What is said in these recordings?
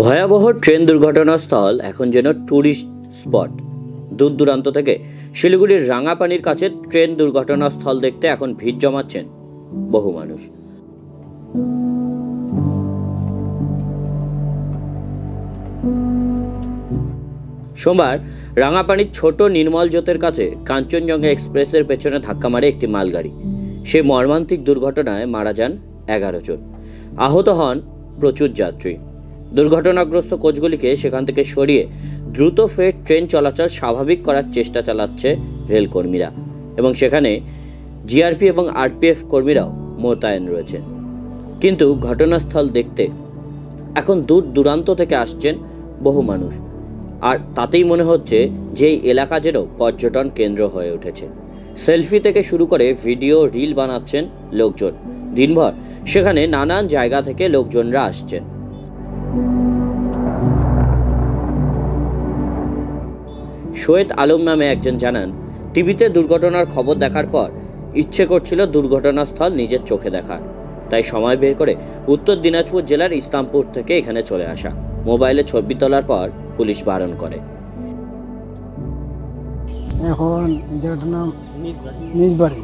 ভয়াবহ ট্রেন দুর্ঘটনাস্থল এখন যেন ট্যুরিস্ট স্পট। দূর দূরান্ত থেকে শিলিগুড়ির রাঙাপানির কাছে ট্রেন দুর্ঘটনাস্থল দেখতে এখন ভিড় জমাচ্ছেন বহু মানুষ। সোমবার রাঙাপানির ছোট নির্মল জ্যোতের কাছে কাঞ্চনজঙ্ঘা এক্সপ্রেসের পেছনে ধাক্কা মারে একটি মালগাড়ি। সেই মর্মান্তিক দুর্ঘটনায় মারা যান 11 জন, আহত হন প্রচুর যাত্রী। দুর্ঘটনাগ্রস্ত কোচগুলিকে সেখান থেকে সরিয়ে দ্রুত ফের ট্রেন চলাচল স্বাভাবিক করার চেষ্টা চালাচ্ছে রেলকর্মীরা, এবং সেখানে জিআরপি এবং আরপিএফ কর্মীরাও মোতায়েন রয়েছেন। কিন্তু ঘটনাস্থল দেখতে এখন দূর দূরান্ত থেকে আসছেন বহু মানুষ, আর তাতেই মনে হচ্ছে যে এই এলাকা যেন পর্যটন কেন্দ্র হয়ে উঠেছে। সেলফি থেকে শুরু করে ভিডিও রিল বানাচ্ছেন লোকজন। দিনভর সেখানে নানান জায়গা থেকে লোকজনরা আসছেন। সৈয়দ আলম নামে একজন জানান, টিভিতে দুর্ঘটনার খবর দেখার পর ইচ্ছে করছিল দুর্ঘটনাস্থল নিজের চোখে দেখার, তাই সময় বের করে উত্তর দিনাজপুর জেলার ইসলামপুর থেকে এখানে চলে আসা। মোবাইলে ছবি তোলার পর পুলিশ বারণ করে। এখন জায়গাটার নাম নিজ বাড়ি।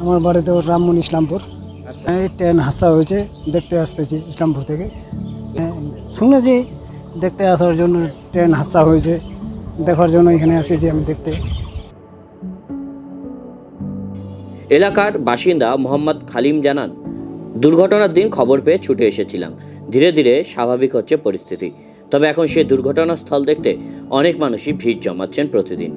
আমার বাড়িতে রামমন ইসলামপুর। এই ট্রেন হাদসা হয়েছে, দেখতে আসতেছি ইসলামপুর থেকে। শুনেছি দেখতে আসার জন্য ট্রেন হাদসা হয়েছে, দেখার জন্য এখানে এসেছি আমি দেখতে। এলাকার বাসিন্দা মোহাম্মদ খালিম জানান, দুর্ঘটনার দিন খবর পেয়ে ছুটে এসেছিলাম। ধীরে ধীরে স্বাভাবিক হচ্ছে পরিস্থিতি, তবে এখন সেই দুর্ঘটনাস্থল দেখতে অনেক মানুষই ভিড় জমাচ্ছেন প্রতিদিন।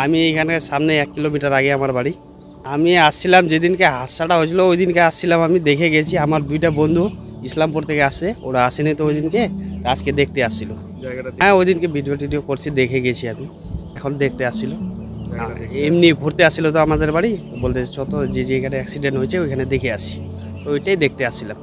আমি এখানে সামনে 1 কিলোমিটার আগে আমার বাড়ি। আমি আসছিলাম যেদিনকে হাদসাটা হয়েছিল, ওই দিনকে আসছিলাম, আমি দেখে গেছি। আমার 2টা বন্ধু ইসলামপুর থেকে আসে, ওরা আসেনি তো ওই দিনকে, আজকে দেখতে আসছিল। হ্যাঁ, ওই দিনকে ভিডিও করছি, দেখে গেছি আমি। এখন দেখতে আসছিল, এমনি ঘুরতে আসছিল তো আমাদের বাড়ি, বলতে যত যে এখানে অ্যাক্সিডেন্ট হয়েছে ওইখানে দেখে আসছি, ওইটাই দেখতে আসছিলাম।